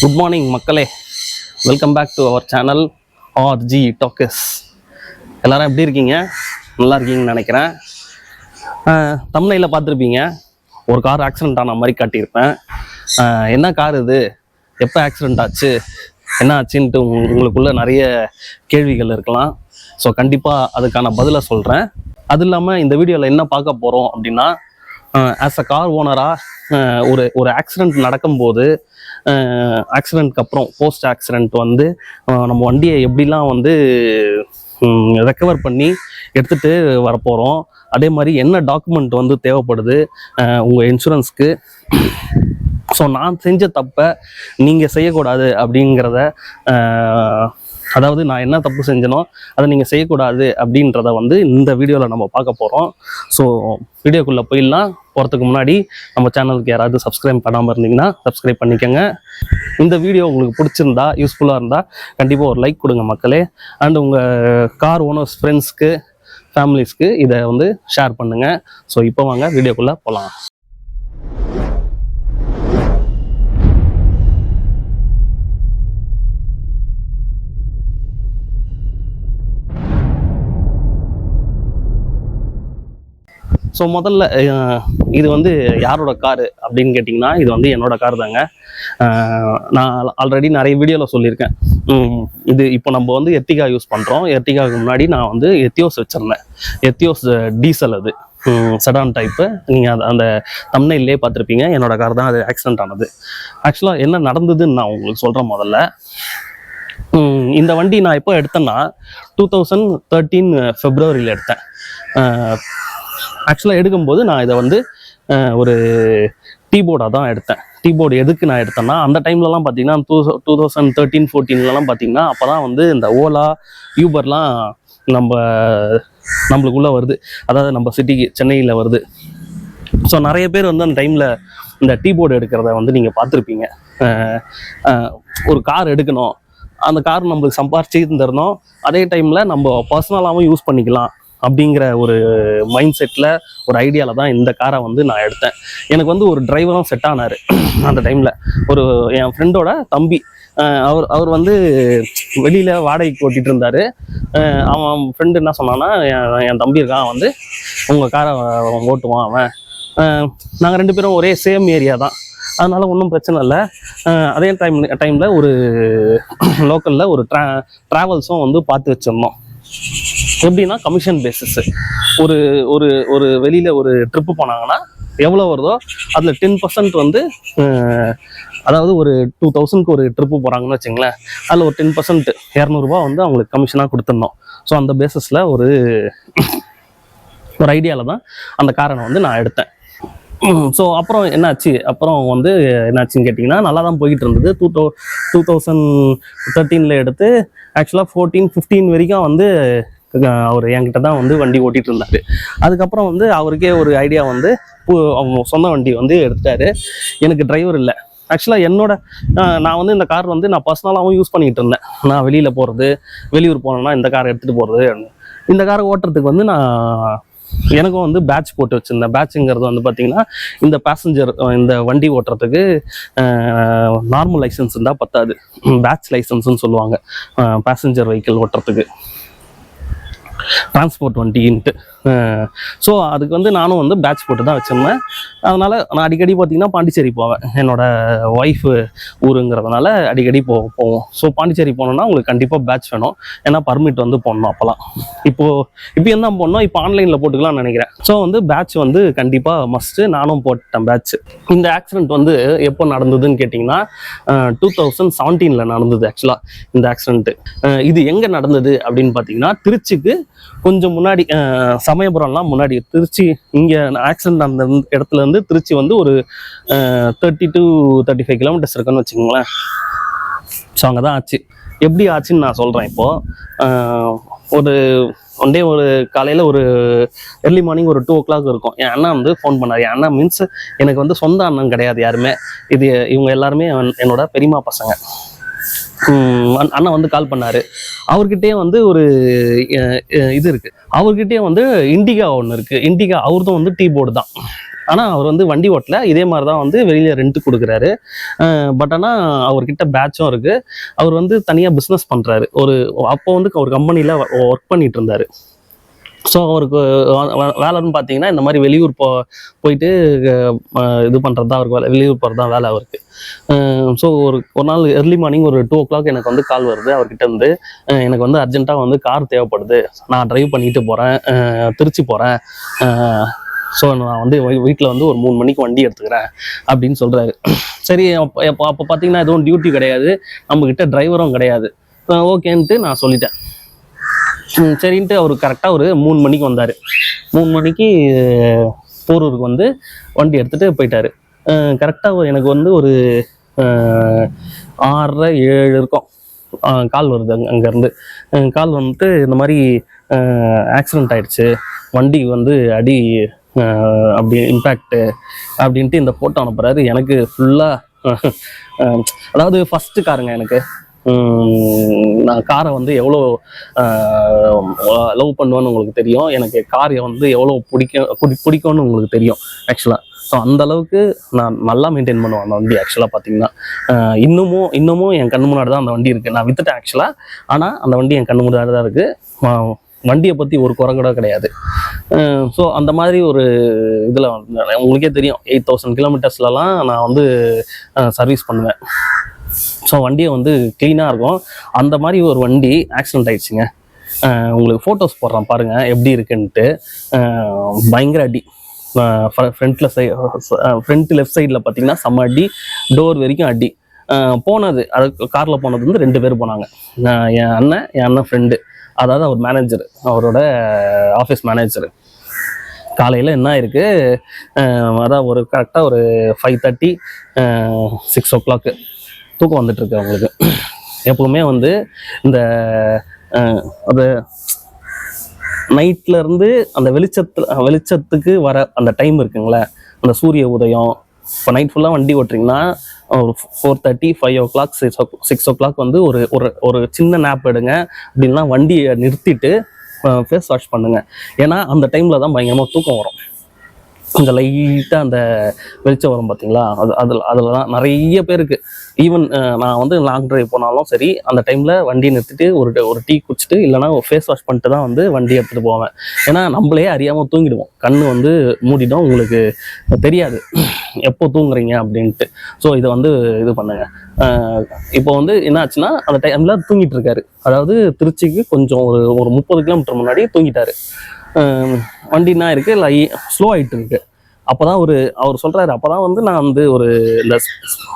Good morning மக்களே, welcome back to our channel RG talks. எல்லாரும் எப்படி இருக்கீங்க? நல்லா இருக்கீங்கன்னு நினைக்கிறேன். தம்ப்நெயில்ல பார்த்துருப்பீங்க, ஒரு கார் ஆக்சிடென்ட் ஆன மாதிரி காட்டியிருப்பேன். என்ன கார் இது, எப்போ ஆக்சிடென்ட் ஆச்சு, என்ன ஆச்சுன்ட்டு உங்களுக்குள்ள நிறைய கேள்விகள் இருக்கலாம். ஸோ கண்டிப்பாக அதுக்கான பதிலை சொல்கிறேன். அது இல்லாமல் இந்த வீடியோவில் என்ன பார்க்க போகிறோம் அப்படின்னா, ஆஸ் அ கார் ஓனராக ஒரு ஆக்சிடென்ட் நடக்கும்போது, ஆக்சிடென்ட்க்கு அப்புறம் போஸ்ட் ஆக்சிடென்ட் வந்து நம்ம வண்டியை எப்படிலாம் வந்து ரெக்கவர் பண்ணி எடுத்துகிட்டு வரப்போகிறோம். அதே மாதிரி என்ன டாக்குமெண்ட் வந்து தேவைப்படுது உங்கள் இன்சூரன்ஸ்க்கு. ஸோ நான் செஞ்ச தப்பை நீங்கள் செய்யக்கூடாது அப்படிங்கிறத, அதாவது நான் என்ன தப்பு செஞ்சனோ அதை நீங்கள் செய்யக்கூடாது அப்படின்றத வந்து இந்த வீடியோவில் நம்ம பார்க்க போகிறோம். ஸோ வீடியோக்குள்ளே போகிறதுக்கு முன்னாடி நம்ம சேனலுக்கு யாராவது சப்ஸ்கிரைப் பண்ணாமல் இருந்தீங்கன்னா சப்ஸ்கிரைப் பண்ணிக்கோங்க. இந்த வீடியோ உங்களுக்கு பிடிச்சிருந்தா, யூஸ்ஃபுல்லாக இருந்தால் கண்டிப்பாக ஒரு லைக் கொடுங்க மக்களே. அண்ட் உங்கள் கார் ஓனர்ஸ், ஃப்ரெண்ட்ஸ்க்கு, ஃபேமிலிஸ்க்கு இதை வந்து ஷேர் பண்ணுங்கள். ஸோ இப்போ வாங்க வீடியோக்குள்ளே போகலாம். ஸோ முதல்ல இது வந்து யாரோட காரு அப்படின்னு கேட்டிங்கன்னா, இது வந்து என்னோட கார் தாங்க. நான் ஆல்ரெடி நிறைய வீடியோவில் சொல்லியிருக்கேன். இது இப்போ நம்ம வந்து எர்டிகா யூஸ் பண்ணுறோம். எர்டிகாவுக்கு முன்னாடி நான் வந்து எத்தியோஸ் வச்சுருந்தேன். எத்தியோஸ் டீசல், அது செடான் டைப்பு. நீங்கள் அந்த தம்ப்நெயில்லே பார்த்துருப்பீங்க. என்னோட கார் தான் அது ஆக்சிடென்ட் ஆனது. ஆக்சுவலாக என்ன நடந்ததுன்னு நான் உங்களுக்கு சொல்கிறேன். முதல்ல இந்த வண்டி நான் எப்போ எடுத்தேன்னா 2013 ஃபெப்ரவரியில் எடுத்தேன். ஆக்சுவலாக எடுக்கும்போது நான் இதை வந்து ஒரு டீபோர்டாக தான் எடுத்தேன். டீபோர்டு எதுக்கு நான் எடுத்தேன்னா, அந்த டைம்லலாம் பார்த்தீங்கன்னா 2013-14 பார்த்தீங்கன்னா அப்போ தான் வந்து இந்த ஓலா, யூபர்லாம் நம்மளுக்குள்ளே வருது. அதாவது நம்ம சிட்டிக்கு, சென்னையில் வருது. ஸோ நிறைய பேர் வந்து அந்த டைமில் இந்த டீபோர்டு எடுக்கிறத வந்து நீங்கள் பார்த்துருப்பீங்க. ஒரு கார் எடுக்கணும், அந்த கார் நம்மளுக்கு சம்பாரிச்சு தரணும், அதே டைமில் நம்ம பர்சனலாகவும் யூஸ் பண்ணிக்கலாம் அப்படிங்கிற ஒரு மைண்ட் செட்டில், ஒரு ஐடியாவில் தான் இந்த காரை வந்து நான் எடுத்தேன். எனக்கு வந்து ஒரு டிரைவரும் செட் ஆனார் அந்த டைமில். என் ஃப்ரெண்டோட தம்பி, அவர் வந்து வெளியில் வாடகைக்கு ஓட்டிகிட்டு இருந்தார். அவன் ஃப்ரெண்டு என்ன சொன்னான்னா, என் தம்பி இருக்கான், வந்து உங்கள் காரை ஓட்டுவான் அவன். நாங்கள் 2 பேரும் ஒரே சேம் ஏரியா தான், அதனால ஒன்றும் பிரச்சனை இல்லை. அதே டைமில் ஒரு லோக்கலில் ஒரு ட்ராவல்ஸும் வந்து பார்த்து வச்சிருந்தோம். எப்படின்னா கமிஷன் பேசிஸ். ஒரு ஒரு ஒரு வெளியில் ஒரு ட்ரிப்பு போனாங்கன்னா எவ்வளோ வருதோ அதில் 10% வந்து, அதாவது ஒரு 2000க்கு ஒரு ட்ரிப்பு போகிறாங்கன்னு வச்சுங்களேன், அதில் ஒரு 10% 200 வந்து அவங்களுக்கு கமிஷனாக கொடுத்துருந்தோம். ஸோ அந்த பேசிஸில் ஒரு ஐடியாவில் தான் அந்த காரை வந்து நான் எடுத்தேன். ஸோ அப்புறம் என்னாச்சுன்னு கேட்டிங்கன்னா, நல்லா தான் போய்கிட்டு இருந்தது. 2013 எடுத்து ஆக்சுவலாக 14-15 வரைக்கும் வந்து அவர் என்கிட்ட தான் வந்து வண்டி ஓட்டிகிட்டு இருந்தார். அதுக்கப்புறம் வந்து அவருக்கே ஒரு ஐடியா வந்து அவங்க சொந்த வண்டி வந்து எடுத்துட்டாரு. எனக்கு டிரைவர் இல்லை. ஆக்சுவலாக நான் வந்து இந்த கார் வந்து நான் பர்சனலாகவும் யூஸ் பண்ணிக்கிட்டு இருந்தேன். நான் வெளியில் போகிறது, வெளியூர் போனேன்னா இந்த காரை எடுத்துகிட்டு போகிறது. இந்த காரை ஓட்டுறதுக்கு வந்து எனக்கும் வந்து பேட்ச் போட்டு வச்சுருந்தேன். பேட்சுங்கிறது வந்து பார்த்திங்கன்னா, இந்த பேசஞ்சர், இந்த வண்டி ஓட்டுறதுக்கு நார்மல் லைசன்ஸ் இருந்தால் பத்தாது, பேட்ச் லைசன்ஸ்ன்னு சொல்லுவாங்க பேசஞ்சர் வெஹிக்கிள் ஓட்டுறதுக்கு, டிரான்ஸ்போர்ட் வண்டின்ட்டு. ஸோ அதுக்கு வந்து நானும் வந்து பேட்ச் போட்டு தான் வச்சுருந்தேன். அதனால் நான் அடிக்கடி பார்த்திங்கன்னா பாண்டிச்சேரி போவேன். என்னோடய ஒய்ஃபு ஊருங்கிறதுனால அடிக்கடி போவோம். ஸோ பாண்டிச்சேரி போனோன்னா உங்களுக்கு கண்டிப்பாக பேட்ச் வேணும். ஏன்னா பர்மிட் வந்து போடணும் அப்போலாம். இப்போ என்ன போடணும், இப்போ ஆன்லைனில் போட்டுக்கலாம்னு நினைக்கிறேன். ஸோ வந்து பேட்ச் வந்து கண்டிப்பாக மஸ்ட்டு. நானும் போட்டேன் பேட்ச். இந்த ஆக்சிடென்ட் வந்து எப்போ நடந்ததுன்னு கேட்டிங்கன்னா 2017 நடந்தது. ஆக்சுவலாக இந்த ஆக்சிடென்ட்டு இது எங்கே நடந்தது அப்படின்னு பார்த்தீங்கன்னா, திருச்சிக்கு கொஞ்சம் முன்னாடி, சமயபுரம்லாம் முன்னாடி. திருச்சி இங்கே ஆக்சிடென்ட் அந்த இடத்துல இருந்து திருச்சி வந்து ஒரு 30-35 கிலோமீட்டர்ஸ் இருக்குன்னு வச்சுக்கோங்களேன். ஸோ அங்கே தான் ஆச்சு. எப்படி ஆச்சுன்னு நான் சொல்கிறேன். இப்போது ஒரு காலையில் ஒரு ஏர்லி மார்னிங் ஒரு 2 o'clock இருக்கும். என் அண்ணா வந்து ஃபோன் பண்ணார். என் அண்ணா மீன்ஸ் எனக்கு வந்து சொந்த அண்ணன் கிடையாது யாருமே. இவங்க எல்லாருமே என்னோட பெரியம்மா பசங்க. அண்ணன் வந்து கால் பண்ணாரு. அவர்கிட்டயே வந்து ஒரு இது இருக்கு. அவர்கிட்டயே வந்து இண்டிகா ஒன்று இருக்கு. இண்டிகா அவர்தான் வந்து டீபோர்டு தான். ஆனால் அவர் வந்து வண்டி ஓட்டல, இதே மாதிரி தான் வந்து வெளியில் ரெண்ட் கொடுக்குறாரு. பட் ஆனால் அவர்கிட்ட பேட்சும் இருக்குது. அவர் வந்து தனியாக பிஸ்னஸ் பண்ணுறாரு. அப்போ வந்து ஒரு கம்பெனியில் ஒர்க் பண்ணிட்டு இருந்தார். ஸோ அவருக்கு வேலைன்னு பார்த்தீங்கன்னா இந்த மாதிரி வெளியூர் போயிட்டு இது பண்ணுறது தான் அவருக்கு வேலை, வெளியூர் போகிறது தான் வேலை அவருக்கு. ஸோ ஒரு நாள் early மார்னிங் ஒரு 2 o'clock எனக்கு வந்து கால் வருது அவர்கிட்ட இருந்து. எனக்கு வந்து அர்ஜென்ட்டாக வந்து கார் தேவைப்படுது, நான் டிரைவ் பண்ணிட்டு போகிறேன், திருச்சி போகிறேன், ஸோ நான் வந்து வீட்டில் வந்து ஒரு 3 மணிக்கு வண்டி எடுத்துக்கிறேன் அப்படின்னு சொல்கிறாரு. சரி, அப்போ பார்த்தீங்கன்னா எதுவும் டியூட்டி கிடையாது, நம்மக்கிட்ட டிரைவரும் கிடையாது. ஓகேன்ட்டு நான் சொல்லிட்டேன். சரின்ட்டு அவர் கரெக்டாக ஒரு 3 மணிக்கு வந்தார். 3 மணிக்கு போரூருக்கு வந்து வண்டி எடுத்துகிட்டு போயிட்டார். கரெக்டாக எனக்கு வந்து ஒரு 6:30 7 இருக்கும் கால் வருது. அங்கேருந்து கால் வந்துட்டு இந்த மாதிரி ஆக்சிடெண்ட் ஆயிடுச்சு, வண்டி வந்து அடி அப்படி இம்பேக்டு அப்படின்ட்டு இந்த ஃபோட்டோ அனுப்புகிறாரு. எனக்கு ஃபுல்லாக அதாவது ஃபஸ்ட்டு காருங்க எனக்கு. நான் காரை வந்து எவ்வளோ லவ் பண்ணுவேன்னு உங்களுக்கு தெரியும், எனக்கு காரை வந்து எவ்வளோ பிடிக்கும்னு உங்களுக்கு தெரியும் ஆக்சுவலாக. ஸோ அந்தளவுக்கு நான் நல்லா மெயின்டைன் பண்ணுவேன் அந்த வண்டி. ஆக்சுவலாக பார்த்தீங்கன்னா இன்னமும் என் கண்ணு முன்னாடி தான் அந்த வண்டி இருக்குது. நான் வித்துட்டேன் ஆக்சுவலாக, ஆனால் அந்த வண்டி என் கண்ணு முன்னாடி தான் இருக்குது. வண்டியை பற்றி ஒரு குறை கூட கிடையாது. ஸோ அந்த மாதிரி ஒரு இதில் உங்களுக்கே தெரியும் 8000 கிலோமீட்டர்ஸ்லலாம் நான் வந்து சர்வீஸ் பண்ணுவேன். ஸோ வண்டியை வந்து க்ளீனாக இருக்கும். அந்த மாதிரி ஒரு வண்டி ஆக்சிடெண்ட் ஆயிடுச்சுங்க. உங்களுக்கு ஃபோட்டோஸ் போடுறேன் பாருங்கள் எப்படி இருக்குன்ட்டு. பயங்கர அடி. ஃப்ரண்ட் லெஃப்ட் சைடில் பார்த்தீங்கன்னா செம்ம அடி, டோர் வரைக்கும் அடி. போனது அது காரில் போனது வந்து 2 பேர் போனாங்க. என் அண்ணன் ஃப்ரெண்டு, அதாவது அவர் மேனேஜர், அவரோட ஆஃபீஸ் மேனேஜர். காலையில் என்ன இருக்குது, அதான் ஒரு கரெக்டாக ஒரு 5:30 6 o'clock தூக்கம் வந்துட்டுருக்கு அவங்களுக்கு. எப்பவுமே வந்து இந்த அது நைட்லேருந்து அந்த வெளிச்சத்துக்கு வர அந்த டைம் இருக்குங்களே, அந்த சூரிய உதயம். இப்போ நைட் ஃபுல்லாக வண்டி ஓட்டுறீங்கன்னா ஒரு 4:30 5 o'clock 6 o'clock வந்து ஒரு சின்ன நேப் எடுங்க. அப்படின்னா வண்டியை நிறுத்திட்டு ஃபேஸ் வாஷ் பண்ணுங்க. ஏன்னா அந்த டைமில் தான் பயங்கரமாக தூக்கம் வரும். கொஞ்சம் லைட்டாக அந்த வெளிச்சம் வரும் பார்த்தீங்களா, அதில் தான் நிறைய பேருக்கு. ஈவன் நான் வந்து லாங் ட்ரைவ் போனாலும் சரி, அந்த டைமில் வண்டியை நிறுத்திட்டு ஒரு டீ குடிச்சிட்டு இல்லைனா ஃபேஸ் வாஷ் பண்ணிட்டு தான் வந்து வண்டி எடுத்துகிட்டு போவேன். ஏன்னா நம்மளே அறியாமல் தூங்கிடுவோம், கண்ணு வந்து மூடிடும், உங்களுக்கு தெரியாது எப்போ தூங்குறீங்க அப்படின்ட்டு. ஸோ இதை வந்து இது பண்ணுங்க. இப்போ வந்து என்ன ஆச்சுன்னா அந்த டைமில் தூங்கிட்டு இருக்காரு. அதாவது திருச்சிக்கு கொஞ்சம் ஒரு 30 கிலோமீட்டர் முன்னாடி தூங்கிட்டாரு. வண்டினா இருக்குது ஸ்லோ ஆகிட்டு இருக்கு. அப்போ தான் அவர் சொல்கிறாரு, அப்போ தான் வந்து நான் வந்து இந்த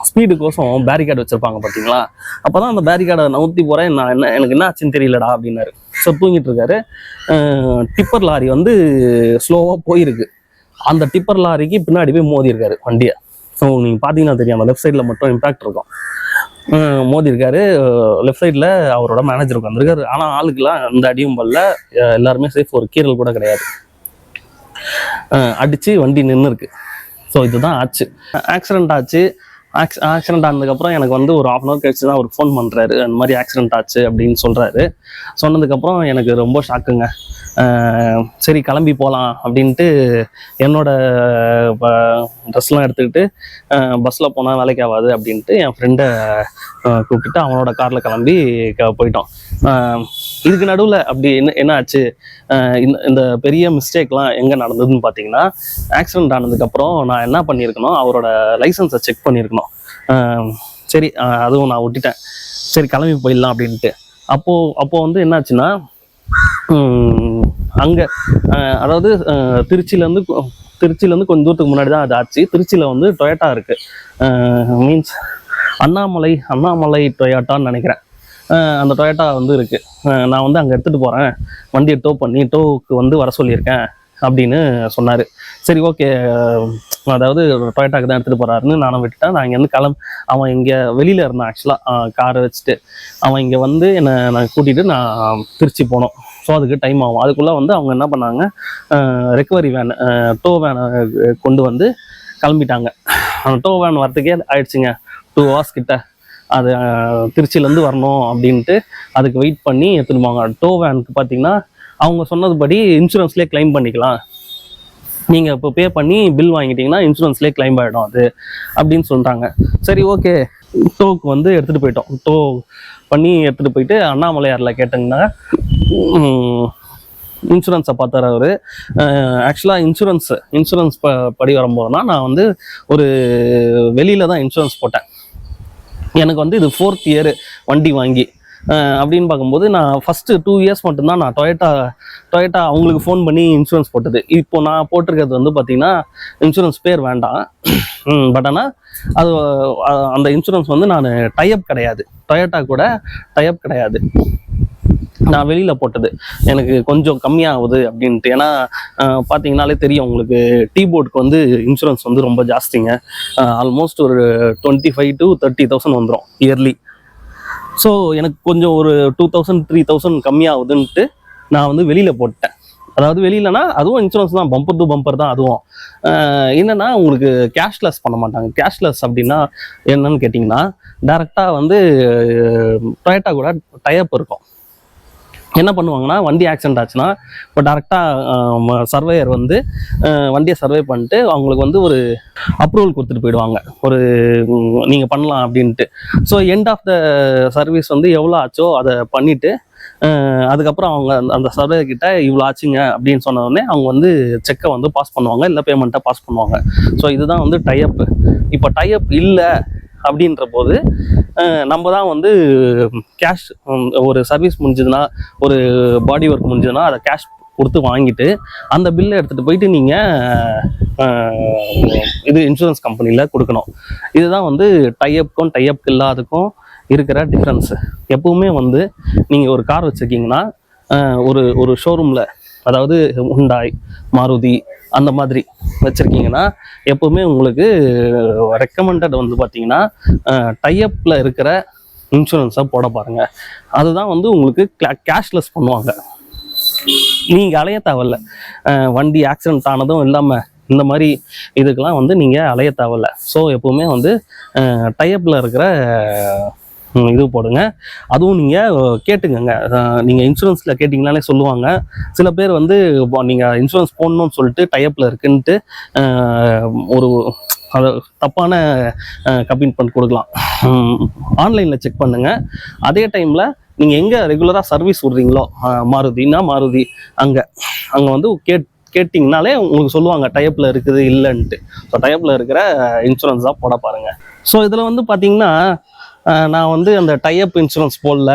ஸ்பீடுக்கோசம் பேரிகார்டு வச்சுருப்பாங்க பார்த்தீங்களா, அப்போ தான் அந்த பேரிகார்டை நவுத்தி போகிறேன். எனக்கு என்ன ஆச்சுன்னு தெரியலடா அப்படின்னாரு. ஸோ தூங்கிட்டு இருக்காரு. டிப்பர் லாரி வந்து ஸ்லோவாக போயிருக்கு. அந்த டிப்பர் லாரிக்கு பின்னாடி போய் மோதி இருக்காரு வண்டியை. ஸோ நீங்கள் பார்த்தீங்கன்னா தெரியும், அந்த லெஃப்ட் சைடில் மட்டும் இம்பேக்ட் இருக்கும். மோதி இருக்காரு. லெஃப்ட் சைடில் அவரோட மேனேஜர் உட்காந்துருக்காரு. ஆனால் ஆளுக்கெல்லாம் அந்த அடியும் பல்ல, எல்லாருமே சேஃப், ஒரு கீரல் கூட கிடையாது. அடித்து வண்டி நின்று இருக்கு. ஸோ இதுதான் ஆச்சு. ஆக்சிடெண்ட் ஆச்சு. ஆக்சிடெண்ட் ஆனதுக்கப்புறம் எனக்கு வந்து ஒரு 1/2 hour கழிச்சு தான் அவர் ஃபோன் பண்ணுறாரு. அந்த மாதிரி ஆக்சிடெண்ட் ஆச்சு அப்படின்னு சொல்கிறாரு. சொன்னதுக்கப்புறம் எனக்கு ரொம்ப ஷாக்குங்க. சரி கிளம்பி போகலாம் அப்படின்ட்டு என்னோட ட்ரெஸ்லாம் எடுத்துக்கிட்டு பஸ்ஸில் போனால் வேலைக்கு ஆகாது அப்படின்ட்டு என் ஃப்ரெண்டை கூப்பிட்டுட்டு அவனோட காரில் கிளம்பி போயிட்டோம். இதுக்கு நடுவில் அப்படி என்ன ஆச்சு, இந்த பெரிய மிஸ்டேக்லாம் எங்கே நடந்ததுன்னு பார்த்தீங்கன்னா, ஆக்சிடெண்ட் ஆனதுக்கப்புறம் நான் என்ன பண்ணியிருக்கணும், அவரோட லைசன்ஸை செக் பண்ணியிருக்கணும். சரி அதுவும் நான் விட்டுட்டேன். சரி கிளம்பி போயிடலாம் அப்படின்ட்டு. அப்போது வந்து என்னாச்சுன்னா, அங்கே அதாவது திருச்சியிலேருந்து கொஞ்சம் தூரத்துக்கு முன்னாடி தான் அது ஆச்சு. திருச்சியில் வந்து டொயோட்டா இருக்குது, மீன்ஸ் அண்ணாமலை டொயோட்டான்னு நினைக்கிறேன். அந்த டொயோட்டா வந்து இருக்குது. நான் வந்து அங்கே எடுத்துகிட்டு போகிறேன், வண்டியை டோவுக்கு வந்து வர சொல்லியிருக்கேன் அப்படின்னு சொன்னார். சரி ஓகே, அதாவது டொயோட்டாக்கு தான் எடுத்துகிட்டு போகிறாருன்னு நானும் விட்டுட்டேன். நான் இங்கேருந்து அவன் இங்கே வெளியில் இருந்தான் ஆக்சுவலாக காரை வச்சுட்டு. அவன் இங்கே வந்து நான் கூட்டிகிட்டு நான் திருச்சி போனோம். ஸோ அதுக்கு டைம் ஆகும். அதுக்குள்ளே வந்து அவங்க என்ன பண்ணாங்க, ரெக்கவரி வேன், டோ வேனை கொண்டு வந்து கிளம்பிட்டாங்க. அந்த டோ வேன் வரத்துக்கே ஆயிடுச்சுங்க 2 hours கிட்ட. அது திருச்சியிலேருந்து வரணும் அப்படின்ட்டு அதுக்கு வெயிட் பண்ணி எடுத்துட்டு போவாங்க. டோ வேனுக்கு பார்த்தீங்கன்னா அவங்க சொன்னதுபடி இன்சூரன்ஸ்லேயே கிளைம் பண்ணிக்கலாம். நீங்கள் இப்போ பே பண்ணி பில் வாங்கிட்டீங்கன்னா இன்சூரன்ஸ்லேயே கிளைம் ஆகிடும் அது அப்படின்னு சொல்கிறாங்க. சரி ஓகே, டோக்கு வந்து எடுத்துகிட்டு போயிட்டோம். டோ பண்ணி எடுத்துகிட்டு போயிட்டு அண்ணாமலையாரில் கேட்டிங்கன்னா இன்சூரன்ஸை பார்த்தார் அவர். ஆக்சுவலாக இன்சூரன்ஸ் படி வரும்போதுனா நான் வந்து ஒரு வெளியில் தான் இன்சூரன்ஸ் போட்டேன். எனக்கு வந்து இது 4th இயர் வண்டி வாங்கி அப்படின்னு பார்க்கும்போது நான் ஃபஸ்ட்டு 2 இயர்ஸ் மட்டும்தான் நான் டொயட்டா அவங்களுக்கு ஃபோன் பண்ணி இன்சூரன்ஸ் போட்டது. இப்போ நான் போட்டிருக்கிறது வந்து பார்த்திங்கன்னா இன்சூரன்ஸ் பேர் வேண்டாம், பட் ஆனால் அது அந்த இன்சூரன்ஸ் வந்து நான் டைப் கிடையாது, டொயட்டா கூட டைப் கிடையாது, நான் வெளியில் போட்டது. எனக்கு கொஞ்சம் கம்மியாகுது அப்படின்ட்டு. ஏன்னா பார்த்தீங்கன்னாலே தெரியும் உங்களுக்கு, டீபோர்டுக்கு வந்து இன்சூரன்ஸ் வந்து ரொம்ப ஜாஸ்திங்க. ஆல்மோஸ்ட் ஒரு 25,000 to 30,000 வந்துடும் இயர்லி. ஸோ எனக்கு கொஞ்சம் ஒரு 2,000 3,000 கம்மியாகுதுன்ட்டு நான் வந்து வெளியில் போட்டேன். அதாவது வெளியிலனா அதுவும் இன்சூரன்ஸ் தான், பம்பர் டு பம்பர் தான் அதுவும். என்னென்னா உங்களுக்கு கேஷ்லெஸ் பண்ண மாட்டாங்க. கேஷ்லெஸ் அப்படின்னா என்னன்னு கேட்டிங்கன்னா, டேரெக்டாக வந்து டொயட்டா கூட டைப் இருக்கும். என்ன பண்ணுவாங்கன்னா, வண்டி ஆக்சிடென்ட் ஆச்சுன்னா இப்போ டேரெக்டாக சர்வேயர் வந்து வண்டியை சர்வே பண்ணிட்டு அவங்களுக்கு வந்து ஒரு அப்ரூவல் கொடுத்துட்டு போயிடுவாங்க, ஒரு நீங்கள் பண்ணலாம் அப்படின்ட்டு. So end of the service வந்து எவ்வளோ ஆச்சோ அதை பண்ணிவிட்டு அதுக்கப்புறம் அவங்க அந்த சர்வே கிட்ட இவ்வளோ ஆச்சுங்க அப்படின்னு சொன்ன உடனே அவங்க வந்து செக்கை வந்து பாஸ் பண்ணுவாங்க, இல்லை பேமெண்ட்டை பாஸ் பண்ணுவாங்க. ஸோ இதுதான் வந்து டைப். இப்போ டைப் இல்லை அப்படின்ற போது நம்ம தான் வந்து கேஷ், ஒரு சர்வீஸ் முடிஞ்சதுன்னா, ஒரு பாடி ஒர்க் முடிஞ்சதுன்னா அதை கேஷ் கொடுத்து வாங்கிட்டு அந்த பில்லை எடுத்துகிட்டு போயிட்டு நீங்கள் இது இன்சூரன்ஸ் கம்பெனியில் கொடுக்கணும். இதுதான் வந்து டைப்புக்கும் டைப் இல்லாததுக்கும் இருக்கிற டிஃப்ரென்ஸு. எப்பவுமே வந்து நீங்கள் ஒரு கார் வச்சுருக்கீங்கன்னா ஒரு ஷோரூமில், அதாவது ஹுண்டாய், மாருதி அந்த மாதிரி வச்சுருக்கீங்கன்னா எப்போவுமே உங்களுக்கு ரெக்கமெண்டட் வந்து பார்த்தீங்கன்னா டைப்பில் இருக்கிற இன்சூரன்ஸை போட பாருங்கள். அதுதான் வந்து உங்களுக்கு கேஷ்லெஸ் பண்ணுவாங்க. நீங்கள் அலைய தேவையில்ல, வண்டி ஆக்சிடென்ட் ஆனதும் இல்லாமல் இந்த மாதிரி இதுக்கெல்லாம் வந்து நீங்கள் அலைய தேவையில்ல. ஸோ எப்போவுமே வந்து டைப்பில் இருக்கிற இது போடுங்க. அதுவும் நீங்கள் கேட்டுக்கங்க, நீங்கள் இன்சூரன்ஸில் கேட்டிங்கனாலே சொல்லுவாங்க. சில பேர் வந்து நீங்கள் இன்சூரன்ஸ் போடணும்னு சொல்லிட்டு டைப்பில் இருக்குன்ட்டு ஒரு அது தப்பான கமிட்மெண்ட் கொடுக்கலாம். ஆன்லைனில் செக் பண்ணுங்கள். அதே டைமில் நீங்கள் எங்கே ரெகுலராக சர்வீஸ் விட்றீங்களோ, மாருதினா மாருதி, அங்கே வந்து கேட்டிங்கனாலே உங்களுக்கு சொல்லுவாங்க டைப்பில் இருக்குது இல்லைன்ட்டு. ஸோ டைப்பில் இருக்கிற இன்சூரன்ஸ் தான் போட பாருங்கள். ஸோ இதில் வந்து பார்த்தீங்கன்னா நான் வந்து அந்த டைப் இன்சூரன்ஸ் போடல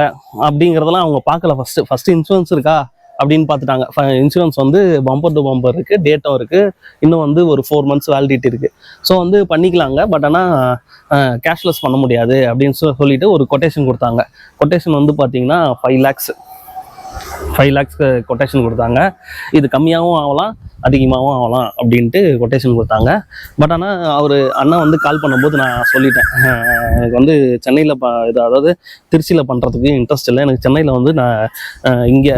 அப்படிங்கிறதெல்லாம் அவங்க பார்க்கல. ஃபஸ்ட்டு இன்சூரன்ஸ் இருக்கா அப்படின்னு பார்த்துட்டாங்க. இன்சூரன்ஸ் வந்து பம்பர் டு பம்பர் இருக்குது, டேட்டும் இருக்குது, இன்னும் வந்து ஒரு 4 months வேலிடிட்டி இருக்குது. ஸோ வந்து பண்ணிக்கலாங்க, பட் ஆனால் கேஷ்லெஸ் பண்ண முடியாது அப்படின்னு சொல்லிட்டு ஒரு கொட்டேஷன் கொடுத்தாங்க. கொட்டேஷன் வந்து பார்த்தீங்கன்னா 5 lakhs கொட்டேஷன் கொடுத்தாங்க. இது கம்மியாகவும் ஆகலாம், அதிகமாகவும் ஆகலாம் அப்படின்ட்டு கொட்டேஷன் கொடுத்தாங்க. பட் ஆனால் அவர் அண்ணா வந்து கால் பண்ணும்போது நான் சொல்லிட்டேன், எனக்கு வந்து சென்னையில் அதாவது திருச்சியில் பண்ணுறதுக்கு இன்ட்ரெஸ்ட் இல்லை, எனக்கு சென்னையில் வந்து நான் இங்கே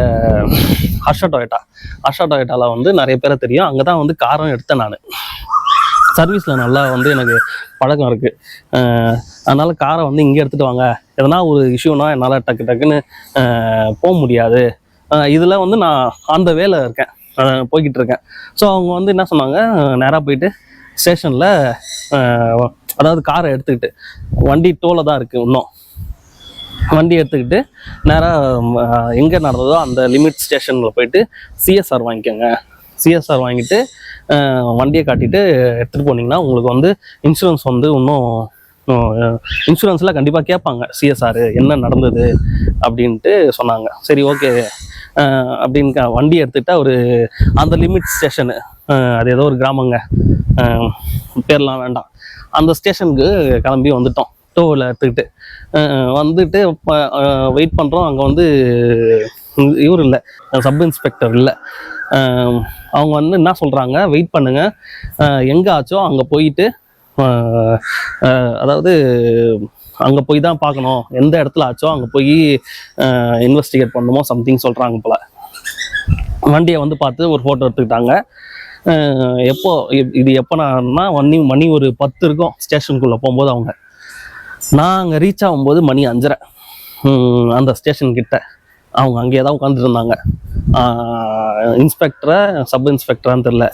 ஹர்ஷா டொயட்டாவில் வந்து நிறைய பேரை தெரியும், அங்கே தான் வந்து காரம் எடுத்தேன் நான். சர்வீஸில் நல்லா வந்து எனக்கு பழக்கம் இருக்குது. அதனால் காரை வந்து இங்கே எடுத்துகிட்டு வாங்க, எதனா ஒரு இஷ்யூனா என்னால் டக்குன்னு போக முடியாது, இதில் வந்து நான் அந்த வேலை இருக்கேன், போய்கிட்டு இருக்கேன். ஸோ அவங்க வந்து என்ன சொன்னாங்க, நேராக போயிட்டு ஸ்டேஷனில், அதாவது காரை எடுத்துக்கிட்டு, வண்டி டோலில் தான் இருக்குது இன்னும், வண்டி எடுத்துக்கிட்டு நேராக எங்கே நடந்ததோ அந்த லிமிட் ஸ்டேஷனில் போயிட்டு சிஎஸ்ஆர் வாங்கிக்கோங்க. சிஎஸ்ஆர் வாங்கிட்டு வண்டியை காட்டிட்டு எடுத்துகிட்டு போனீங்கன்னா உங்களுக்கு வந்து இன்சூரன்ஸ் வந்து இன்னும் இன்சூரன்ஸில் கண்டிப்பாக கேட்பாங்க சிஎஸ்ஆர் என்ன நடந்தது அப்படின்ட்டு சொன்னாங்க. சரி ஓகே அப்படின்னு வண்டி எடுத்துக்கிட்டா ஒரு அந்த லிமிட் ஸ்டேஷனு, அது ஏதோ ஒரு கிராமங்க, பேர்லாம் வேண்டாம், அந்த ஸ்டேஷனுக்கு கிளம்பி வந்துட்டோம். டோவில் எடுத்துக்கிட்டு வந்துட்டு வெயிட் பண்ணுறோம். அங்கே வந்து இவர் இல்லை, சப் இன்ஸ்பெக்டர் இல்லை. அவங்க வந்து என்ன சொல்கிறாங்க, வெயிட் பண்ணுங்கள், எங்கே ஆச்சோ அங்கே போயிட்டு, அதாவது அங்கே போய் தான் பார்க்கணும், எந்த இடத்துல ஆச்சோ அங்கே போய் இன்வெஸ்டிகேட் பண்ணணுமோ சம்திங் சொல்கிறாங்க போல். வண்டியை வந்து பார்த்து ஒரு ஃபோட்டோ எடுத்துக்கிட்டாங்க. இது எப்போனா மணி ஒரு 10 இருக்கும் ஸ்டேஷனுக்குள்ளே போகும்போது. அவங்க நான் அங்கே ரீச் ஆகும்போது மணி 5:30 அந்த ஸ்டேஷன் கிட்ட. அவங்க அங்கேயே தான் உட்காந்துட்டு இருந்தாங்க. இன்ஸ்பெக்டரை சப் இன்ஸ்பெக்டரான்னு தெரில,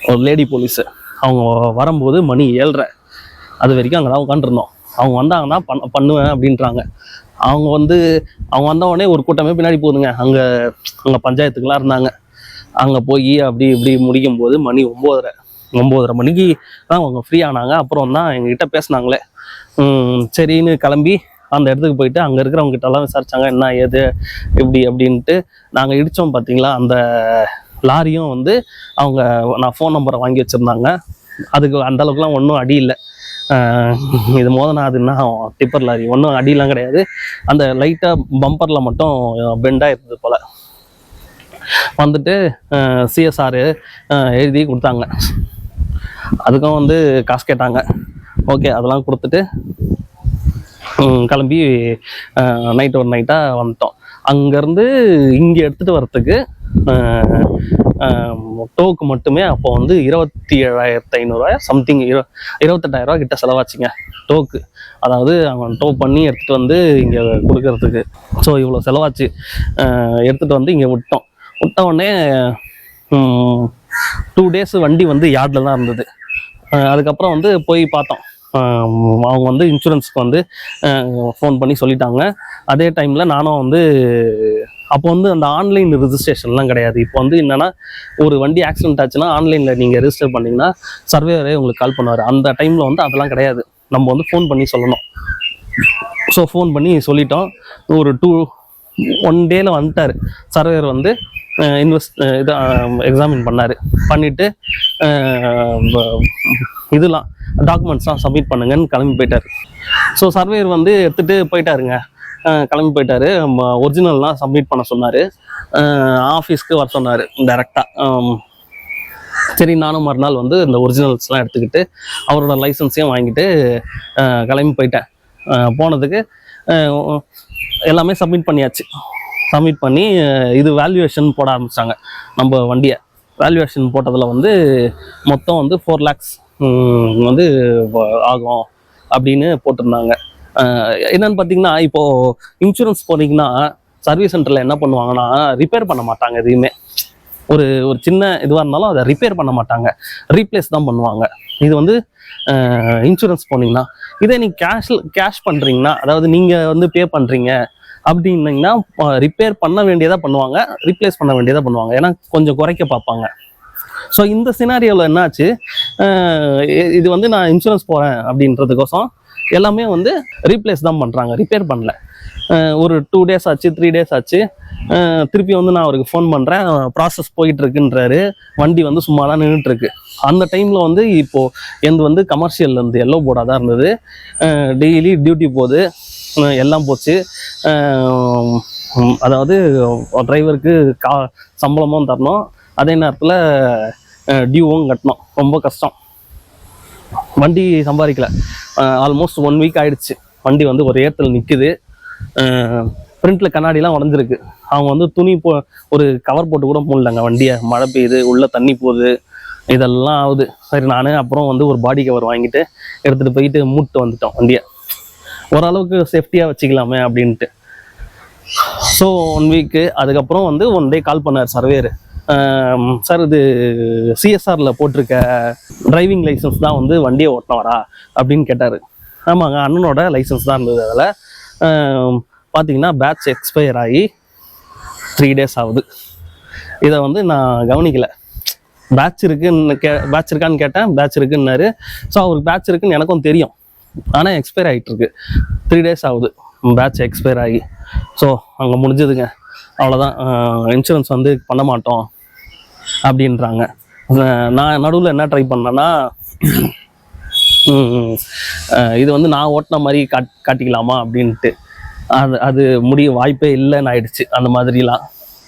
ஒரு லேடி போலீஸு. அவங்க வரும்போது மணி 7:30, அது வரைக்கும் அங்கே தான் உட்காந்துருந்தோம். அவங்க வந்தாங்கன்னா பண்ணுவேன் அப்படின்றாங்க. அவங்க வந்த உடனே ஒரு கூட்டமே பின்னாடி போகுதுங்க. அங்கே பஞ்சாயத்துக்கெலாம் இருந்தாங்க. அங்கே போய் அப்படி இப்படி முடிக்கும் போது மணி 9:30 மணிக்கு தான் அவங்க ஃப்ரீ ஆனாங்க. அப்புறம் தான் எங்ககிட்ட பேசினாங்களே. சரின்னு கிளம்பி அந்த இடத்துக்கு போயிட்டு அங்கே இருக்கிறவங்ககிட்டலாம் விசாரிச்சாங்க, என்ன ஏது எப்படி அப்படின்ட்டு. நாங்கள் இடித்தோம் பார்த்தீங்களா, அந்த லாரியும் அவங்க நான் ஃபோன் நம்பரை வாங்கி வச்சுருந்தாங்க. அதுக்கு அந்த அளவுக்குலாம் ஒன்றும் அடி இல்லை. இது மோதனாதுன்னா டிப்பர் லாரி ஒன்றும் அடியெலாம் கிடையாது. அந்த லைட்டாக பம்பரில் மட்டும் பெண்டாக இருந்தது போல். சிஎஸ்ஆர் எழுதி கொடுத்தாங்க. அதுக்கும் காசு கேட்டாங்க. ஓகே, அதெல்லாம் கொடுத்துட்டு கிளம்பி நைட் ஒரு நைட்டாக வந்துட்டோம். அங்கேருந்து இங்கே எடுத்துகிட்டு வர்றதுக்கு டோக்கு மட்டுமே அப்போ 27,500 சம்திங், 28,000 கிட்ட செலவாச்சுங்க டோக்கு. அதாவது அவங்க டோ பண்ணி எடுத்துகிட்டு இங்கே கொடுக்கறதுக்கு. ஸோ இவ்வளோ செலவாச்சு. எடுத்துகிட்டு இங்கே விட்ட உடனே 2 days வண்டி யார்டில் தான் இருந்தது. அதுக்கப்புறம் போய் பார்த்தோம். அவங்க இன்சூரன்ஸ்க்கு ஃபோன் பண்ணி சொல்லிட்டாங்க. அதே டைமில் நானும் அப்போ அந்த ஆன்லைன் ரிஜிஸ்ட்ரேஷன்லாம் கிடையாது. இப்போ என்னென்னா, ஒரு வண்டி ஆக்சிடென்ட் ஆச்சுன்னா ஆன்லைனில் நீங்கள் ரிஜிஸ்டர் பண்ணிங்கன்னா சர்வேவரே உங்களுக்கு கால் பண்ணுவார். அந்த டைமில் அதெல்லாம் கிடையாது. நம்ம ஃபோன் பண்ணி சொல்லணும். ஸோ ஃபோன் பண்ணி சொல்லிட்டோம். ஒரு 1 டேயில் வந்துட்டார் சர்வேவர். இது எக்ஸாமின் பண்ணிவிட்டு இதெல்லாம் டாக்குமெண்ட்ஸ்லாம் சப்மிட் பண்ணுங்கன்னு கிளம்பி போயிட்டார். ஸோ சர்வேயர் எடுத்துகிட்டு போயிட்டாருங்க. கிளம்பி போயிட்டாரு. ஒரிஜினல்லாம் சப்மிட் பண்ண சொன்னார். ஆஃபீஸ்க்கு வர சொன்னார் டைரெக்டாக. சரி, நானும் மறுநாள் இந்த ஒரிஜினல்ஸ்லாம் எடுத்துக்கிட்டு அவரோட லைசன்ஸையும் வாங்கிட்டு கிளம்பி போயிட்டேன். போனதுக்கு எல்லாமே சப்மிட் பண்ணியாச்சு. சப்மிட் பண்ணி இது வேல்யூவேஷன் போட ஆரம்பித்தாங்க நம்ம வண்டியை. வேல்யூவேஷன் போட்டதில் மொத்தம் 4 lakhs ஆகும் அப்படின்னு போட்டிருந்தாங்க. என்னன்னு பார்த்தீங்கன்னா, இப்போது இன்சூரன்ஸ் போனீங்கன்னா சர்வீஸ் சென்டரில் என்ன பண்ணுவாங்கன்னா, ரிப்பேர் பண்ண மாட்டாங்க. எதையுமே ஒரு சின்ன இதுவாக இருந்தாலும் அதை ரிப்பேர் பண்ண மாட்டாங்க, ரீப்ளேஸ் தான் பண்ணுவாங்க. இது இன்சூரன்ஸ் போனீங்கன்னா, இதே நீங்கள் கேஷ் பண்ணுறீங்கன்னா, அதாவது நீங்கள் பே பண்ணுறீங்க அப்படின்னீங்கன்னா ரிப்பேர் பண்ண வேண்டியதாக பண்ணுவாங்க, ரீப்ளேஸ் பண்ண வேண்டியதாக பண்ணுவாங்க. ஏன்னா கொஞ்சம் குறைக்க பார்ப்பாங்க. ஸோ இந்த சினாரியோவில் என்னாச்சு, இது நான் இன்சூரன்ஸ் போகிறேன் அப்படின்றதுக்கோசம் எல்லாமே ரீப்ளேஸ் தான் பண்ணுறாங்க, ரிப்பேர் பண்ணல. ஒரு 2 days ஆச்சு, 3 days ஆச்சு. திருப்பி நான் அவருக்கு ஃபோன் பண்ணுறேன், ப்ராசஸ் போயிட்டுருக்குன்றாரு. வண்டி சும்மா தான் நின்றுட்டுருக்கு. அந்த டைமில் இப்போது எந்த கமர்ஷியல் எல்லோ போர்டாக தான் இருந்தது. டெய்லி டியூட்டி போகுது, எல்லாம் போச்சு. அதாவது டிரைவருக்கு சம்பளமும் தரணும், அதே நேரத்தில் டியூவும் கட்டணும். ரொம்ப கஷ்டம். வண்டி சம்பாதிக்கல. ஆல்மோஸ்ட் 1 week ஆகிடுச்சு. வண்டி ஒரு ஏற்றல் நிற்குது. ஃப்ரண்ட்டில் கண்ணாடிலாம் உடஞ்சிருக்கு. அவங்க துணி ஒரு கவர் போட்டு கூட போடலங்க வண்டியை. மழை பெய்யுது, உள்ளே தண்ணி போகுது, இதெல்லாம் ஆகுது. சரி, நான் அப்புறம் ஒரு பாடி கவர் வாங்கிட்டு எடுத்துகிட்டு போயிட்டு மூட்டு வந்துட்டோம் வண்டியை. ஓரளவுக்கு சேஃப்டியாக வச்சுக்கலாமே அப்படின்ட்டு. So 1 week. அதுக்கப்புறம் 1 day கால் பண்ணார் சர்வேயர். சார், இது சிஎஸ்ஆரில் போட்டிருக்க டிரைவிங் லைசன்ஸ் தான் வண்டியை ஓட்டினவரா அப்படின்னு கேட்டார். ஆமாங்க, அண்ணனோட லைசன்ஸ் தான் இருந்தது. அதில் பார்த்தீங்கன்னா பேட்ச் எக்ஸ்பயர் ஆகி 3 days ஆகுது. இதை நான் கவனிக்கலை. பேட்ச் இருக்கான்னு கேட்டேன். பேட்ச் இருக்குன்னாரு. ஸோ அவருக்கு பேட்ச் இருக்குன்னு எனக்கும் தெரியும், ஆனால் எக்ஸ்பயர் ஆகிட்டு இருக்கு. 3 days ஆகுது பேட்ச் எக்ஸ்பயர் ஆகி. ஸோ அங்கே முடிஞ்சதுங்க, அவ்வளோதான். இன்சூரன்ஸ் பண்ண மாட்டோம் அப்படின்றாங்க. நான் நடுவில் என்ன ட்ரை பண்ணேன்னா, இது நான் ஓட்டின மாதிரி காட்டிக்கலாமா அப்படின்ட்டு. அது முடிய வாய்ப்பே இல்லைன்னு ஆயிடுச்சு அந்த மாதிரிலாம்.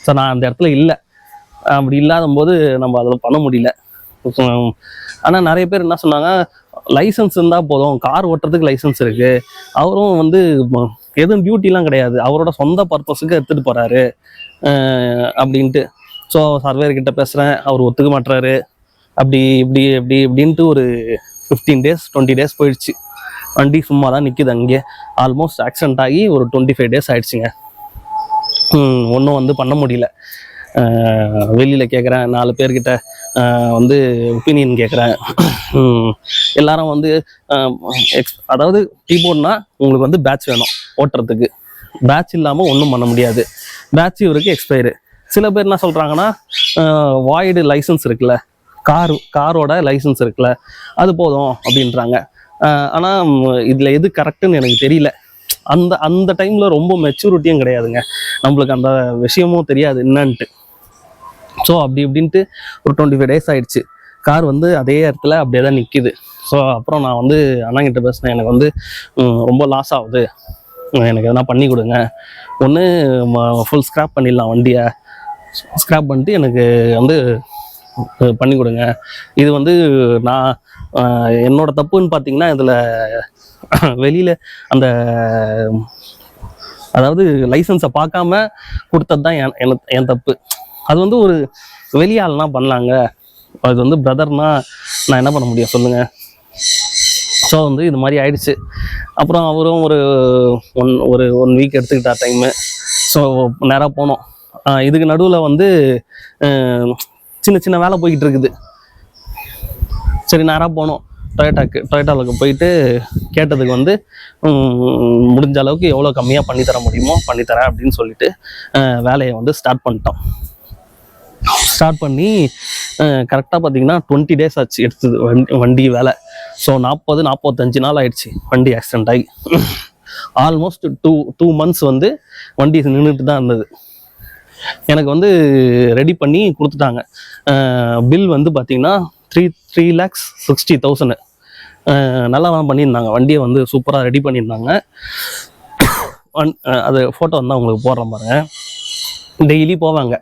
ஸோ நான் அந்த இடத்துல இல்லை. அப்படி இல்லாத போது நம்ம அதில் பண்ண முடியல. ஆனால் நிறைய பேர் என்ன சொன்னாங்க, லைசன்ஸ் இருந்தால் போதும், கார் ஓட்டுறதுக்கு லைசன்ஸ் இருக்குது, அவரும் எதுவும் டியூட்டிலாம் கிடையாது, அவரோட சொந்த பர்பஸுக்கு எடுத்துகிட்டு போகிறாரு அப்படின்ட்டு. ஸோ சர்வேர்கிட்ட பேசுகிறேன், அவர் ஒத்துக்க மாட்டுறாரு. அப்படி இப்படின்ட்டு ஒரு 15 days 20 days போயிடுச்சு. வண்டி சும்மா தான் நிற்கிது அங்கே. ஆல்மோஸ்ட் ஆக்சிடென்ட் ஆகி ஒரு 25 days ஆகிடுச்சுங்க. ஒன்றும் வந்து பண்ண முடியல. வெளியில் கேட்குறேன், 4 பேர்கிட்ட வந்து ஒப்பீனியன் கேட்குறேன். எல்லாரும் வந்து அதாவது கீபோர்ட்னா உங்களுக்கு வந்து பேட்ச் வேணும் ஓட்டுறதுக்கு. பேட்ச் இல்லாமல் ஒன்றும் பண்ண முடியாது. பேட்ச் இவருக்கு எக்ஸ்பயரு. சில பேர் என்ன சொல்கிறாங்கன்னா, வாய்டு லைசன்ஸ் இருக்குல்ல, காரோட லைசன்ஸ் இருக்குல்ல, அது போதும் அப்படின்றாங்க. ஆனால் இதில் எது கரெக்டுன்னு எனக்கு தெரியல. அந்த டைமில் ரொம்ப மெச்சூரிட்டியும் கிடையாதுங்க, நம்மளுக்கு அந்த விஷயமும் தெரியாது என்னன்ட்டு. ஸோ அப்படி இப்படின்ட்டு ஒரு 25 days ஆயிடுச்சு. கார் வந்து அதே இடத்துல அப்படியே தான் நிற்கிது. ஸோ அப்புறம் நான் வந்து அண்ணாங்கிட்ட பேசினேன், எனக்கு வந்து ரொம்ப லாஸ் ஆகுது, எனக்கு எதனா பண்ணி கொடுங்க. ஒன்று ஃபுல் ஸ்க்ராப் பண்ணிடலாம் வண்டியை, ஸ்க்ராப் பண்ணிட்டு எனக்கு வந்து பண்ணி கொடுங்க. இது வந்து நான் என்னோட தப்புன்னு பார்த்தீங்கன்னா, இதில் வெளியில் அந்த அதாவது லைசன்ஸை பார்க்காம கொடுத்தது தான் என் தப்பு. அது வந்து ஒரு வெளியாள்னா பண்ணலாங்க, அது வந்து பிரதர்னா நான் என்ன பண்ண முடியும் சொல்லுங்கள். ஸோ வந்து இது மாதிரி ஆயிடுச்சு. அப்புறம் அவரும் ஒரு ஒன் வீக் எடுத்துக்கிட்டார் டைமு. ஸோ நேராக போனோம். இதுக்கு நடுவில் வந்து சின்ன சின்ன வேலை போய்கிட்டு இருக்குது. சரி நேராக போனோம் டொயோட்டாவுக்கு போயிட்டு கேட்டதுக்கு வந்து முடிஞ்ச அளவுக்கு எவ்வளோ கம்மியாக பண்ணித்தர முடியுமோ பண்ணித்தரேன் அப்படின்னு சொல்லிட்டு வேலையை வந்து ஸ்டார்ட் பண்ணிட்டோம். ஸ்டார்ட் பண்ணி கரெக்டாக பார்த்தீங்கன்னா 20 days ஆச்சு எடுத்தது வண்டி வேலை. ஸோ 40-45 நாள் ஆயிடுச்சு வண்டி ஆக்சிடென்ட் ஆகி. ஆல்மோஸ்ட் டூ months வந்து வண்டி நின்றுட்டு தான் இருந்தது. எனக்கு வந்து ரெடி பண்ணி கொடுத்துட்டாங்க. பில் வந்து பார்த்தீங்கன்னா 3,60,000. நல்லா தான் பண்ணியிருந்தாங்க, வண்டியை வந்து சூப்பராக ரெடி பண்ணியிருந்தாங்க. அது ஃபோட்டோ வந்து அவங்களுக்கு போடுறேன் பாருங்க. டெய்லி போவாங்க.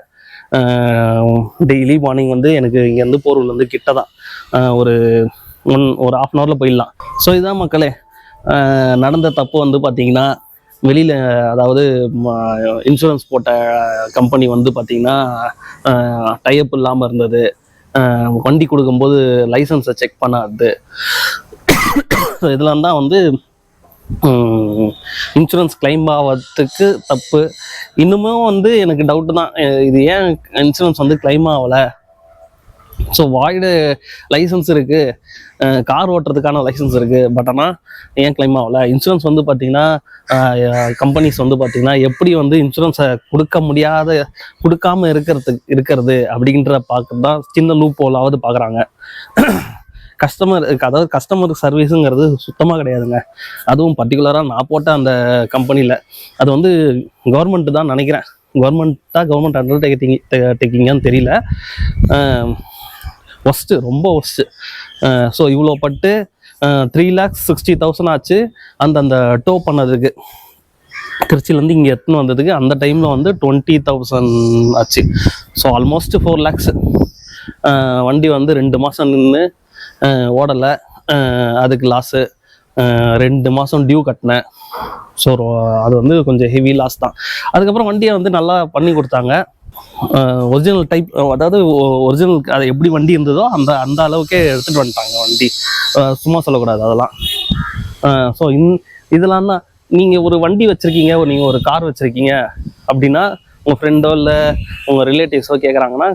டெய்லி மார்னிங் வந்து எனக்கு இங்கேருந்து போரூர்ல வந்து கிட்ட தான், ஒரு 1/2 hourல போயிடலாம். ஸோ இதுதான் மக்களே நடந்த தப்பு வந்து பார்த்தீங்கன்னா, வெளியில் அதாவது இன்சூரன்ஸ் போட்ட கம்பெனி வந்து பார்த்தீங்கன்னா டைப் இல்லாமல் இருந்தது. வண்டி கொடுக்கும்போது லைசன்ஸை செக் பண்ணாது. ஸோ இதெல்லாம் தான் வந்து இன்சூரன்ஸ் கிளைம் ஆகிறதுக்கு தப்பு. இன்னுமும் வந்து எனக்கு டவுட்டு தான், இது ஏன் இன்சூரன்ஸ் வந்து கிளைம் ஆகலை. ஸோ வாய்டு லைசன்ஸ் இருக்குது, கார் ஓட்டுறதுக்கான லைசன்ஸ் இருக்குது, பட் ஆனால் ஏன் கிளைம் ஆகலை. இன்சூரன்ஸ் வந்து பார்த்திங்கன்னா கம்பெனிஸ் வந்து பார்த்திங்கன்னா எப்படி வந்து இன்சூரன்ஸை கொடுக்காம இருக்கிறது அப்படின்ற பார்க்க தான் சின்ன லூப் ஹோலாவது பார்க்குறாங்க. கஸ்டமர் சர்வீஸுங்கிறது சுத்தமாக கிடையாதுங்க. அதுவும் பர்டிகுலராக நான் போட்ட அந்த கம்பெனியில் அது வந்து கவர்மெண்ட் தான் நினைக்கிறேன், கவர்மெண்ட் அண்டர்டேக்கிங்கான்னு தெரியல. ரொம்ப ஒஸ்ட்டு. ஸோ இவ்வளோ பட்டு 3,60,000 ஆச்சு அந்த டோ பண்ணதுக்கு. திருச்சியிலேருந்து இங்கே எடுத்துன்னு வந்ததுக்கு அந்த டைமில் வந்து 20,000 ஆச்சு. So almost 4 lakhs. வண்டி வந்து 2 மாதம் நின்று ஓடலை, அதுக்கு லாஸு. 2 மாதம் டியூ கட்டினேன். ஸோ அது வந்து கொஞ்சம் ஹெவி லாஸ் தான். அதுக்கப்புறம் வண்டியை வந்து நல்லா பண்ணி கொடுத்தாங்க. ஒரிஜினல் டைப், அதாவது ஒரிஜினல் அது எப்படி வண்டி இருந்ததோ அந்த அளவுக்கே எடுத்துகிட்டு வந்துட்டாங்க வண்டி. சும்மா சொல்லக்கூடாது அதெல்லாம். ஸோ இதெல்லாம் தான் நீங்கள் ஒரு வண்டி வச்சுருக்கீங்க, நீங்கள் ஒரு கார் வச்சுருக்கீங்க அப்படின்னா உங்கள் ஃப்ரெண்டோ இல்லை உங்கள் ரிலேட்டிவ்ஸோ கேட்குறாங்கன்னா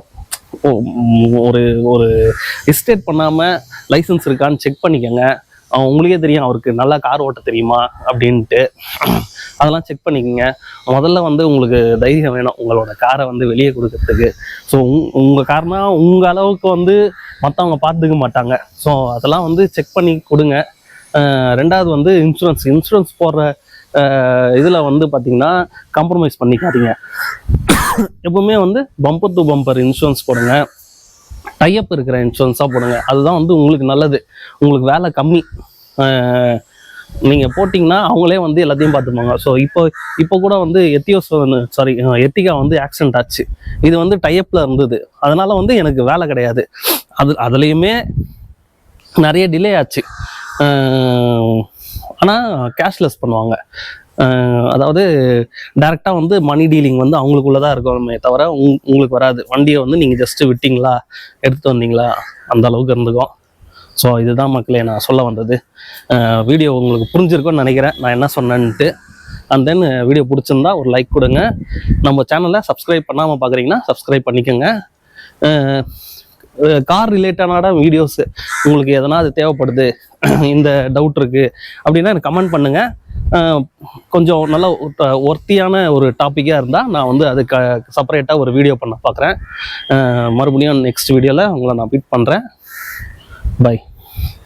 ஒரு எஸ்டேட் பண்ணாமல் லைசன்ஸ் இருக்கான்னு செக் பண்ணிக்கோங்க. உங்களுக்கே தெரியும் அவருக்கு நல்லா கார் ஓட்ட தெரியுமா அப்படின்ட்டு. அதெல்லாம் செக் பண்ணிக்கோங்க. முதல்ல வந்து உங்களுக்கு தைரியம் வேணும் உங்களோட காரை வந்து வெளியே கொடுக்கறதுக்கு. ஸோ உங்கள் கார்னா உங்கள் அளவுக்கு வந்து மற்றவங்க பார்த்துக்க மாட்டாங்க. ஸோ அதெல்லாம் வந்து செக் பண்ணி கொடுங்க. ரெண்டாவது வந்து இன்சூரன்ஸ் போடுற இதில் வந்து பார்த்திங்கன்னா காம்ப்ரமைஸ் பண்ணிக்காதீங்க. எப்பவுமே வந்து பம்பர் டு பம்பர் இன்சூரன்ஸ் போடுங்க, டைப் இருக்கிற இன்சூரன்ஸாக போடுங்க. அதுதான் வந்து உங்களுக்கு நல்லது, உங்களுக்கு வேலை கம்மி. நீங்கள் போட்டிங்கன்னா அவங்களே வந்து எல்லாத்தையும் பார்த்துப்பாங்க. ஸோ இப்போ கூட வந்து எர்டிகா வந்து ஆக்சிடென்ட் ஆச்சு. இது வந்து டைப்பில் இருந்தது, அதனால் வந்து எனக்கு வேலை கிடையாது. அதுலேயுமே நிறைய டிலே ஆச்சு. ஆனால் கேஷ்லெஸ் பண்ணுவாங்க. அதாவது டைரெக்டாக வந்து மணி டீலிங் வந்து அவங்களுக்குள்ளதான் இருக்கணுமே தவிர உங்களுக்கு வராது. வண்டியை வந்து நீங்கள் ஜஸ்ட்டு விட்டிங்களா, எடுத்துகிட்டு வந்தீங்களா, அந்த அளவுக்கு இருந்துக்கும். ஸோ இதுதான் மக்களே நான் சொல்ல வந்தது. வீடியோ உங்களுக்கு புரிஞ்சிருக்கும்னு நினைக்கிறேன் நான் என்ன சொன்னேன்ட்டு. அண்ட் தென் வீடியோ பிடிச்சிருந்தா ஒரு லைக் கொடுங்க. நம்ம சேனலை சப்ஸ்கிரைப் பண்ணாமல் பார்க்குறீங்கன்னா சப்ஸ்கிரைப் பண்ணிக்கோங்க. கார் ரிலேட்டடான வீடியோஸ் உங்களுக்கு எதனா அது தேவைப்படுது, இந்த டவுட் இருக்குது அப்படின்னா எனக்கு கமெண்ட் பண்ணுங்கள். கொஞ்சம் நல்ல ஒர்த்தியான ஒரு டாப்பிக்காக இருந்தால் நான் வந்து அதுக்கு செப்பரேட்டாக ஒரு வீடியோ பண்ண பார்க்குறேன். மறுபடியும் நெக்ஸ்ட் வீடியோவில் உங்களை நான் மீட் பண்ணுறேன். பை.